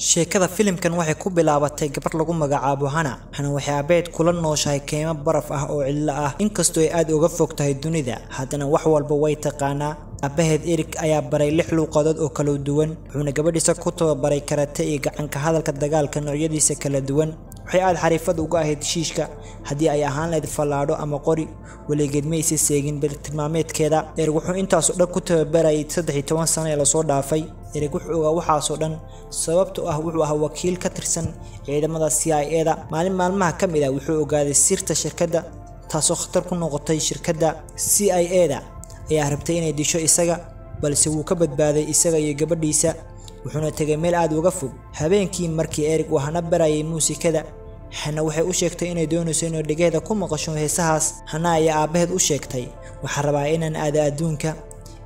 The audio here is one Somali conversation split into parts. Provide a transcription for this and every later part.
sheekada filimkan waxay ku bilaabatay gabar lagu magacaabo Hana waxay aabeed kula nooshahay keymo baraf ah oo cidla ah inkastoo ay aad uga fog tahay dunida haddana wax walba way taqaanaa abaheed Eric ayaa baray 6 luqadood oo kala duwan wuxuuna gabadhiisa ku tababaray karate iyo gacanka hadalka dagaalka noocyadiisa kala duwan waxay aad xariifad uga ahayd shiishka haddii ay ahaan lahayd fallaadho ama qori weligeed ma aysan seegin bartilmaameedkeeda Eric wuxuu intaas oo dhan ku tababaray 13 sano ee la soo dhaafay Eric wuxuu ogaa waxaas oo dhan sababtoo ah wuxuu ahaa wakiil ka tirsan ciidamada CIA-da maalmaha ka mid ah wuxuu ogaaday sirta shirkadda taasoo khatar ku noqotay shirkadda CIA-da ayaa rabtay inay disho isaga balse wuu ka badbaaday isaga iyo gabadhiisa wuxuuna tagay meel aad uga fog habeenkii markii Eric uu Hana barayay muusikada Hana waxay u sheegtay inay doonayso inay dhigeeda ku maqasho heesahaas Hana ayaa aabaheed u sheegtay waxa rabaa inaan aado adduunka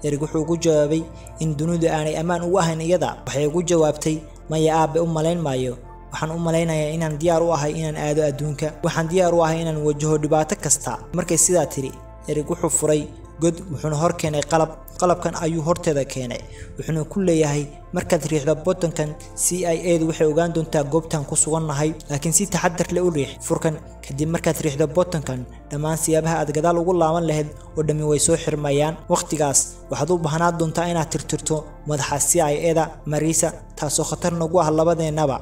Eric wuxuu ugu jawaabay in dunidu aanay amaan u ahayn iyada waxay ugu jawaabtay maya aabe u malayn maayo waxaan u malaynayaa inaan diyaar u ahay inaan aado adduunka waxaan diyaar u ahay inaan wajaho dhibaato kasta markay sidaa tiri Eric wuxuu furay god wuxuuna hor keenay qalabkan ayuu horteeda keenay wuxuuna ku leeyahay markaad riixdo buttonkan CIA-du waxay ogaan doontaa goobtan ku sugannahay laakiin si taxaddar leh u riix furkan kadib markaad riixdo buttonkan dhammaan siyaabaha aad gadaal ugu laaban lahayd oo dhami way soo xirmayaan waqtigaas waxaad u baahnaa doontaa inaad tirtirto madaxa CIA-da Marisa taasoo khatar nagu ah labadeenaba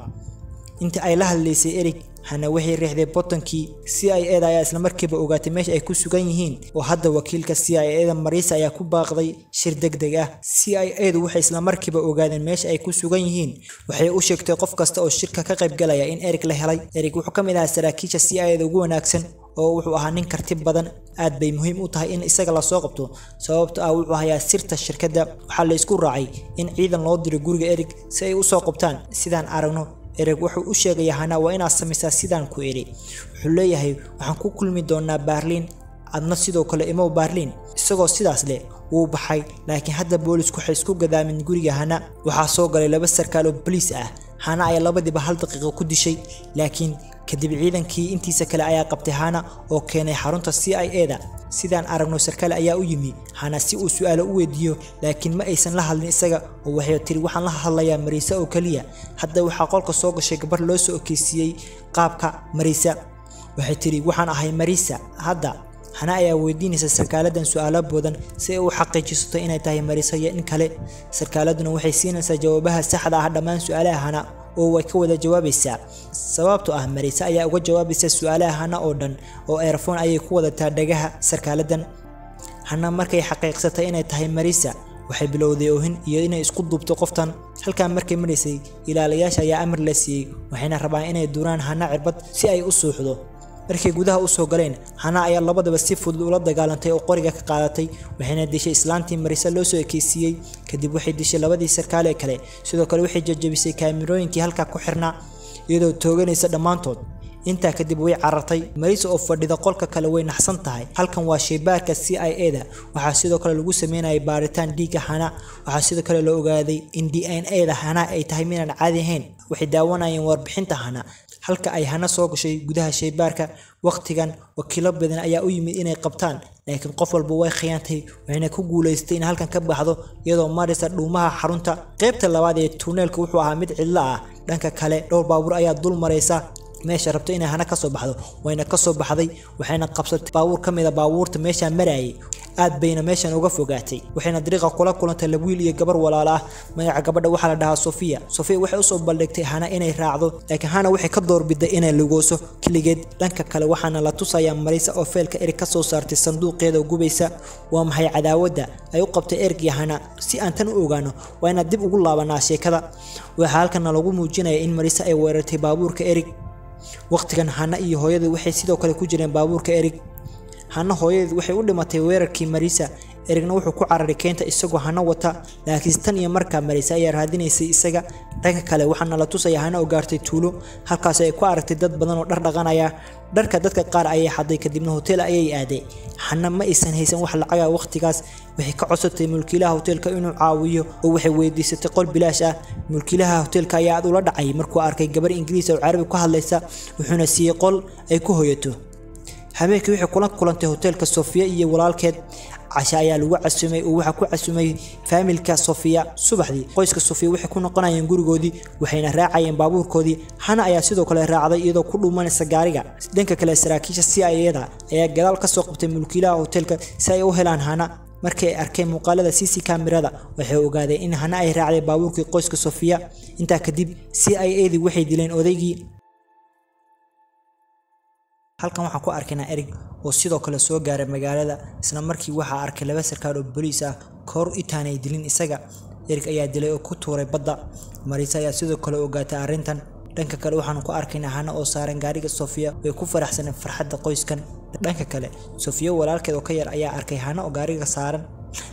inta ay la hadlaysay Eric Hana waxay riixday buttonkii CIA-da ayaa isla markiiba ogaatay meesha ay ku sugan yihiin oo hadda wakiilka CIA-da Marisa ayaa ku baaqday shir degdeg ah CIA-du waxay isla markiiba ogaadeen meesha ay ku sugan yihiin waxay u sheegtay qof kasta oo shirka ka qayb galaya in Eric la helay Eric wuxuu ka mid ahaa saraakiisha CIA-da ugu wanaagsan oo wuxuu ahaa nin karti badan aad bay muhiim u tahay in isaga la soo qabto sababtoo ah wuxuu hayaa sirta shirkadda waxa la isku raacay in ciidan loo diro guriga Eric si ay u soo qabtaan sidaan aragno Eric wuxuu u sheegay Hana waa inaad samaysaa sidaan ku iri wuxuu leeyahay waxaan ku kulmi doonaa Berlin adna sidoo kale imo Berlin isagoo sidaas leh wuu baxay laakiin hadda boolisku waxay isku gadaamin guriga Hana waxaa soo galay laba sarkaal oo police ah Hana ayaa labadiiba hal daqiiqo ku dishay laakiin kadib ciidankii intiisa kale ayaa qabtay Hana oo keenay xarunta CIA-da sidaan aragno sarkaal ayaa u yimi Hana si uu su'aalo u weydiiyo laakiin ma aysan la hadlin isaga oo waxay tiri waxaan la hadlayaa Marisa oo kaliya hadda waxa qolka soo gashay gabar loo soo okeysiyay qaabka Marisa waxay tiri waxaan ahay Marisa hadda Hana ayaa weydiinaysa sarkaaladan su'aalo badan si ay u xaqiijiso inay tahay Marisa iyo in kale sarkaaladuna waxay siinaysaa jawaabaha saxda ah dhammaan su'aalaha Hana oo way ka wada jawaabaysaa sababtoo ah Marisa ayaa uga jawaabaysa su'aalaha Hana oo dhan oo earphone ayay ku wadataa dhagaha sarkaaladan Hana markay xaqiiqsatay inay tahay Marisa waxay bilowday oohin iyo inay isku duubto qoftan halkaan markay marisay ilaaliyaasha ayaa amar la siiyay waxayna rabaan inay duraan Hana cirbad si ay u suuxdo markay gudaha u soo galeen Hana ayaa labadaba si fudud ula dagaalantay oo qoriga ka qaadatay waxayna dishay islaantii Marisa loo soo ekeysiyay kadib waxay dishay labadii sarkaal ee kale sidoo kale waxay jajabisay kaamirooyinkii halka ku xirnaa iyadoo tooganaysa dhammaantood inta kadib way carartay Marisa oo fadhida qolka kale way naxsan tahay halkan waa shaybaarka CIA-da waxa sidoo kale lagu sameeyay baaritaan dhiiga Hana waxa sidoo kale la ogaaday in DNA-da Hana ay tahay mid aan caadi ahayn waxay daawanayeen warbixinta Hana halka ay Hana soo gashay gudaha shaybaarka waqtigan wakiilo badan ayaa u yimid inay qabtaan laakiin qof walba way khiyaantay waxayna ku guuleystay in halkan ka baxdo iyadoo Marisa dhuumaha xarunta qaybta labaad ee tunnelka wuxuu ahaa mid cidla ah dhanka kale dhowr baabuur ayaa dul maraysa meesha rabtay inay Hana ka soo baxdo wayna ka soo baxday waxayna qabsatay baabuur ka mid ah baabuurta meesha marayay aad bayna meeshan uga fogaatay waxayna dariiqa kula kulantay laba wiil iyo gabar walaal ah magaca gabadha waxa la dhahaa Sofia waxay u soo baldhigtay Hana inay raacdo laakiin Hana waxay ka doorbiday inay lugooso kaligeed dhanka kale waxaana la tusayaa Marisa oo feelka Eric ka soo saartay sanduuqeeda gubaysa waa maxay cadaawadda ay u qabtay Eric iyo Hana si aan tan u ogaano waa in dib ugu laabanaa sheekada waxa halkan lagu muujinayaa in Marisa ay weerartay baabuurka Eric waqtigan Hana iyo hooyada waxay sidoo kale ku jireen baabuurka Eric Hana hooyadu waxay u dhimatay weerarkii Marisa Ericna wuxuu ku cararay keenta isagoo Hana wata laakiin tan iyo markaa Marisa ayaa raadinaysay isaga dhanka kale waxaana la tusayaa Hana oo gaartay tuulo halkaas ay ku aragtay dad badan oo dhar dhaqanaya dharka dadka qaar ayay xaday kadibna hotel ayay aaday Hana ma aysan haysan wax lacag ah waqtigaas waxay ka codsatay mulkiilaha hotelka inuu caawiyo oo waxay weydiisatay qol bilaash ah mulkiilaha hotelka ayaa aad ula dhacay markuu arkay gabar Ingiriis oo Carabi ku hadlaysa wuxuuna siiyay qol ay ku hooyato habeenkii waxay kula kulantay hotelka Sofia iyo walaalkeed casha ayaa lagu casumay oo waxa ku casumay familka Sofia subaxdii qoyska Sofia waxay ku noqonayeen gurigoodii waxayna raacayeen baabuurkoodii Hana ayaa sidoo kale raacday iyadoo ku dhuumanaysa gaariga dhanka kale saraakiisha CIA-da ayaa gadaal ka soo qabtay mulkiilaha hotelka si ay u helaan Hana markii ay arkeen muuqaalada CC kamerada waxay ogaadeen in Hana ay raacday baabuurkii qoyska Sofia inta kadib CIA-di waxay dileen odaygii halkan waxaan ku arkaynaa Eric oo sidoo kale soo gaaray magaalada isla markii waxa arkay laba sarkaal oo booliis ah kor itaanay dilin isaga Eric ayaa dilay oo ku tuuray badda Marisa ayaa sidoo kale ogaatay arrintan dhanka kale waxaan ku arkaynaa Hana oo saaran gaariga Sofia way ku faraxsaneen farxadda qoyskan dhanka kale Sofia walaalkeed oo ka yar ayaa arkay Hana oo gaariga saaran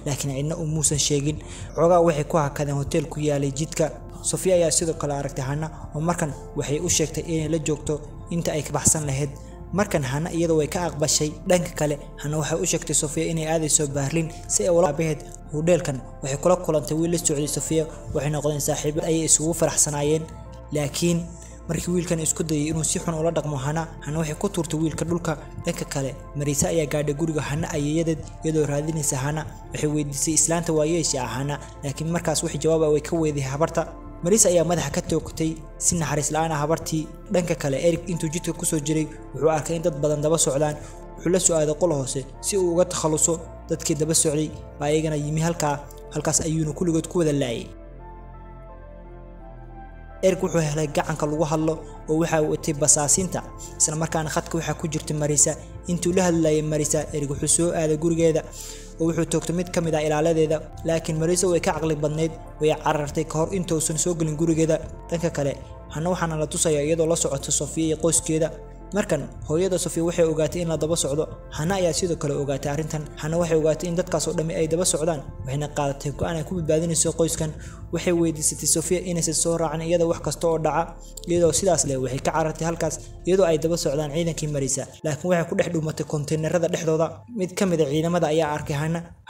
laakiin cidna uu muusan sheegin xogaa waxay ku hakadeen hotel ku yaalay jidka Sofia ayaa sidoo kale aragtay Hana oo markan waxay u sheegtay inay la joogto inta ay ka baxsan lahayd markan Hana iyadoo way ka aqbashay dhanka kale Hana waxay u sheegtay Sofia inay aadayso Berlin si ay ula baahed hotelkan waxay kula kulantay wiil la socday Sofia waxay noqdeen saaxiibo ay isugu faraxsanaayeen laakiin markii wiilkan isku dayay inuu si xun ula dhaqmo Hana waxay ku tuurtay wiilka dhulka dhanka kale Marisa ayaa gaadhay guriga Hana ayadeed iyadoo raadinaysa Hana waxay weydiisay islaanta waayeesha Hana laakiin markaas wax jawaab ah way ka weeday habarta Marisa ayaa madaxa ka toogtay si naxariis la'aan ah habartii dhanka kale Eric intuu jidka ku soo jiray wuxuu arkay in dad badan daba socdaan wuxuu la su'aaday qol hoose si uu uga takhaluso dadkii daba socday baa ayagana yimi halkaas ayuuna kulligood ku wada laayay Eric wuxuu helay gacanka lagu hadlo oo waxa uu watay basaasinta isla markaana khadka waxa ku jirtay Marisa intuu la hadlayay Marisa Eric wuxuu soo aaday gurigeeda oo wuxuu toogtay mid kamid ah ilaaladeeda laakiin Marisa way ka aqli badneed way carartay ka hor intuusan soo galin gurigeeda dhanka kale Hana waxaana la tusaya iyadoo la socota Sofia iyo qoyskeeda markan hooyada Sofia waxay ogaatay in la daba socdo Hana ayaa sidoo kale ogaatay arrintan Hana waxay ogaatay in dadkaas oo dhami ay daba socdaan waxayna qaadatay go'aan ay ku badbaadinayso qoyskan waxay weydiisatay Sofia inay soo raacin iyada wax kasta oo dhaca iyadoo sidaas leh waxay ka carartay halkaas iyadoo ay daba socdaan ciidankii Marisa laakiin waxay ku dhex dhuumatay konteenarada dhexdooda mid kamid ah ciidamada ayaa arkay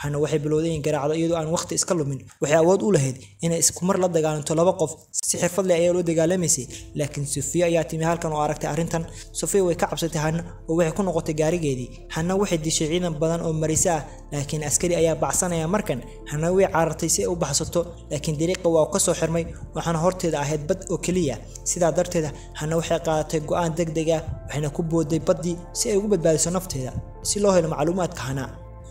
Hana waxay bilowday garaacdo iyadoo aan waqti iska lumin waxay awood u lahayd inay isku mar la dagaalanto laba qof si xirfad leh ay loo dagaalamayay laakiin Sofia ayaa timi halkan oo aragtay arrintan Sofia way ka cabsatay Hana oo waxay ku noqotay gaarigeedii Hana waxay dishay ciidan badan oo Marisa ah laakiin askari ayaa baxsanaya markan Hana way carartay si ay u baxsato laakiin dariiqa waa ka soo xirmay waxaana horteeda ahayd bad oo kaliya sidaa darteed Hana waxay qaadatay go'aan degdeg ah waxayna ku booday badii si ay ugu badbaadiso nafteeda si loo helo macluumaadka Hana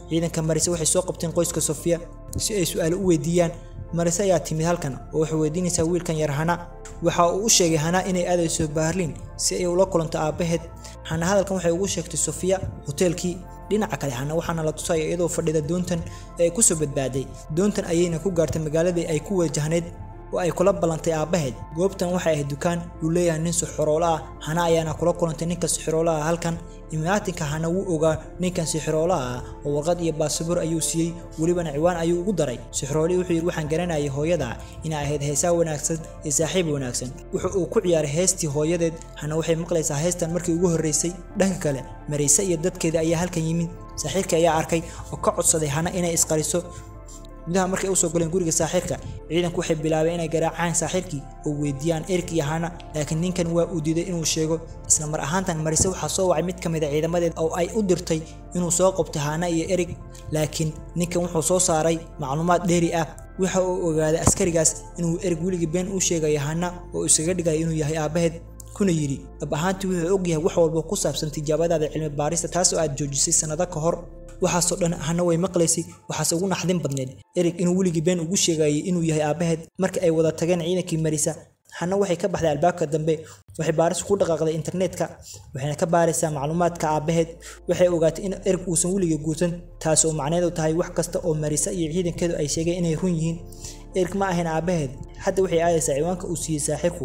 ciidanka Marisa waxay soo qabteen qoyska Sofia si ay su'aal u weydiiyaan Marisa ayaa timi halkan oo waxay weydiinaysaa wiilkan yar Hana waxa uu u sheegay Hana inay aadayso Berlin si ay ula kulanto aabaheed Hana hadalkan waxay ugu sheegtay Sofia hotelkii dhinaca kale Hana waxaana la tusay iyadoo fadhida doontan ay ku soo badbaaday doontan ayayna ku gaartay magaaladii ay ku wajahneed oo ay kula balantay aabaheed goobtan waxay ahayd dukaan uu leeyahay nin suxroolo ah Hana ayaana kula kulantay ninka suxroolo ah halkan imaatinka Hana wuu ogaa ninkan suxroolo ah oo warqad iyo baasaboor ayuu siiyay walibana ciwaan ayuu ugu daray suxrooli wuxuu yiri waxaan garanayay hooyada inay ahayd heesaa wanaagsan iyo saaxiib wanaagsan wuxuu ku ciyaaray heestii hooyadeed Hana waxay maqlaysaa heestan markii ugu horeysay dhanka kale Marisa iyo dadkeeda ayaa halkan yimid saaxiibka ayaa arkay oo ka codsaday Hana inay isqariso gudaha markay u soo galeen guriga saaxiibka ciidanku waxay bilaabeen inay garaacaan saaxiibkii oo weydiiyaan Eric iyo Hana laakiin ninkan waa u diiday inuu sheego isla mar ahaantan Marisa waxa soo wacay mid kamid ah ciidamadeed oo ay u dirtay inuu soo qabto Hana iyo Eric laakiin ninkan wuxuu soo saaray macluumaad dheeri ah waxa uu ogaaday askarigaas inuu Eric wiiligi been u sheegay Hana oo isaga dhigay inuu yahay aabaheed kuna yiri abahaantii wuxuu og yahay wax walba ku saabsan tijaabadaada cilmi baarista taas oo aad joojisay sanado ka hor waxaasoo dhan Hana way maqlaysay waxaas ugu naxdin badneed Eric inuu wiiligi been ugu sheegay inuu yahay aabaheed markii ay wada tageen ciidankii Marisa Hana waxay ka baxday albaabka dambe waxay baaris ku dhaqaaqday internetka waxayna ka baaraysaa macluumaadka aabaheed waxay ogaatay in Eric uusan wiiligi guursan taas oo macnaheedu tahay wax kasta oo Marisa iyo ciidankeedu ay sheegeen inay run yihiin Eric ma ahayn aabaheed hadda waxay aadaysaa ciwaanka uu siiyay saaxiibku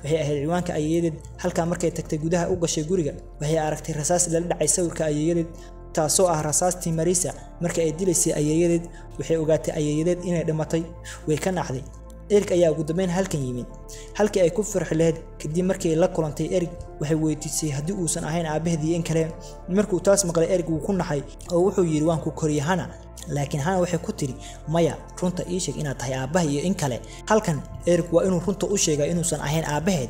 waxay ahayd ciwaanka ayadeed halka markay tagtay gudaha u gashay guriga waxay aragtay rasaas la dhacay sawirka ayadeed taasoo ah rasaastii Marisa markii ay dilaysay ayadeed waxay ogaatay ayadeed inay dhimatay way ka naxday Eric ayaa ugu dambeyn halkan yimid halkii ay ku farxi lahayd kadib markii ay la kulantay Eric waxay weydiisay haddii uusan ahayn aabaheedii in kale markuu taas maqlay Eric wuu ku naxay oo wuxuu yiri waan ku koriyay Hana laakiin Hana waxay ku tiri maya runta ii sheeg inaad tahay aabaha iyo in kale halkan Eric waa inuu runta u sheegay inuusan ahayn aabaheed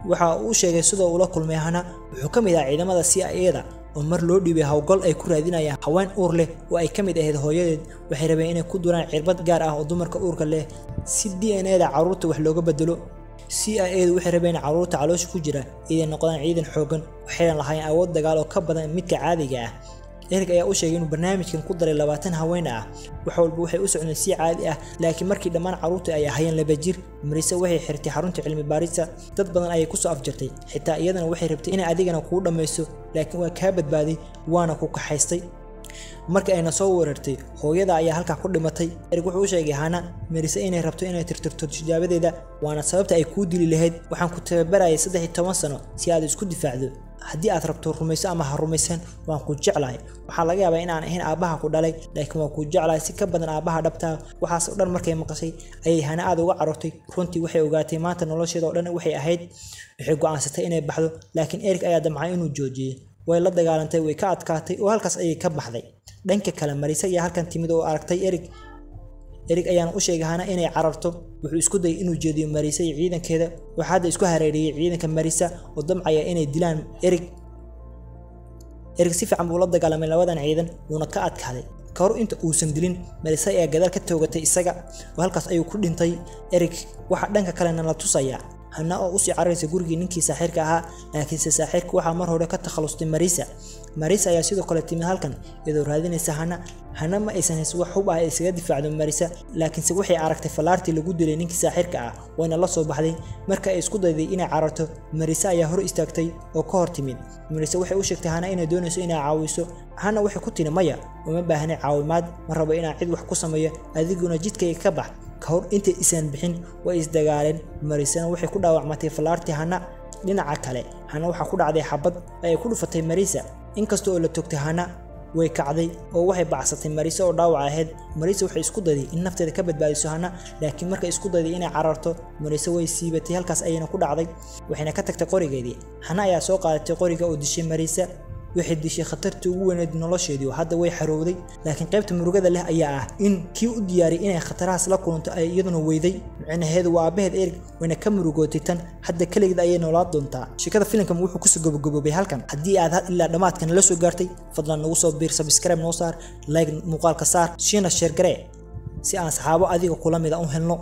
waxa uu sheegay sidoo uu la kulmay Hana wuxuu kamid ah ciidamada CIA-da oo mar loo dhibay hawgal ay ku raadinayaan haween uur leh oo ay kamid ahayd hooyadeed waxay rabeen inay ku duraan cirbad gaar ah oo dumarka uurka leh si DNA-da carruurta wax looga bedelo CIA waxay rabeen carruurta caloosha ku jira inay noqdaan ciidan xoogan waxay lahaayeen awood dagaal oo ka badan midka caadiga ah Eric ayaa u sheegay inuu barnaamijkan ku daray 20 haween ah wax walba waxay u socdeen si caadi ah laakiin markii dhammaan carruurta ay ahaayeen laba jir Marisa waxay xirtay xarunta cilmi baarista dad badan ayay ku soo afjartay xitaa iyadana waxay rabtay inay adigana ku dhameyso laakiin waa ka badbaaday waana ku kaxaystay markii ayna soo weerartay hooyada ayaa halka ku dhimatay Eric wuxuu u sheegay Hana Marisa inay rabto inay tirtirto tijaabadeeda waana sababta ay ku dili lahayd waxaan ku tababarayay 13 sano si aad isku difaacdo haddii aad rabto rumayso ama ha rumaysan waan ku jeclahay waxa laga yaabaa in aan ahayn aabaha ku dhalay laakiin waan ku jeclahay si ka badan aabaha dhabta waxaas oo dhan markay maqashay ayay Hana aad uga carartay runtii waxay ogaatay maanta nolosheeda oo dhan waxay ahayd waxay go'aansatay inay baxdo laakiin Eric ayaa damcay inuu joojiyo way la dagaalantay way ka adkaatay oo halkaas ayay ka baxday dhanka kale Marisa ayaa halkan timid oo aragtay Eric ayaan u sheegay Hana inay cararto wuxuu isku dayay inuu jeediyo Marisa iyo ciidankeeda waxa isku hareeriyay ciidanka Marisa oo damcaya inay dilaan Eric si fiican buu la dagaalamay labadan ciidan wuuna ka adkaaday kahor inta uusan dilin Marisa ayaa gadaal ka toogatay isaga oo halkaas ayuu ku dhintay Eric waxa dhanka kalena la tusaya Hana oo u sii cararaysa gurigii ninkii saaxirka ahaa laakiin saaxirku waxa mar hore ka takhalustay Marisa ayaa sidoo kale timid halkan iyadoo raadinaysa Hana ma aysan haysan wax hub ah ay isaga difaacdo Marisa laakiin se waxay aragtay falaartii lagu dilay ninkii saaxirka ah wayna la soo baxday marka ay isku dayday inay cararto Marisa ayaa hor istaagtay oo ka hor timid Marisa waxay u sheegtay Hana inay doonayso inay caawiso Hana waxay ku tiri maya uma baahnay caawimaad ma rabo inaan cid wax ku sameeyo adiguna jidkayga ka bax kahor inta isan bixin way isdagaaleen Marisa waxay ku dhaawacmatay falaartii Hana dhinaca kale Hana waxa ku dhacday xabad ay ku dhufatay Marisa inkastoo la togtay Hana way kacday oo waxay bacsatay Marisa oo dhaawac ahayd Marisa waxay isku dayday in nafteeda ka badbaadiso Hana laakiin markay isku dayday inay cararto Marisa way siibatay halkaas ayayna ku dhacday waxayna ka tagtay qorigeedii Hana ayaa soo qaadatay qoriga oo dishay Marisa waxay dishay khatartii ugu weyneed nolosheedii hadda way xarowday laakiin qaybta murugada leh ayaa ah in kii u diyaariyay inay khatarahaas la kulanto ay iyaduna weyday macnaheedu waa aabaheed Eric wayna ka murugootay tan hadda kaligeed ayay noolaa doontaa shirkada filimkan wuxuu ku soo gabagaboobay halkan haddii aad ilaa dhamaadkan la soo gaartay fadlan nagu soo biir subscribe noo saar like muuqaalka saar share garee si aan saxaabo adiga kula mid ah u helno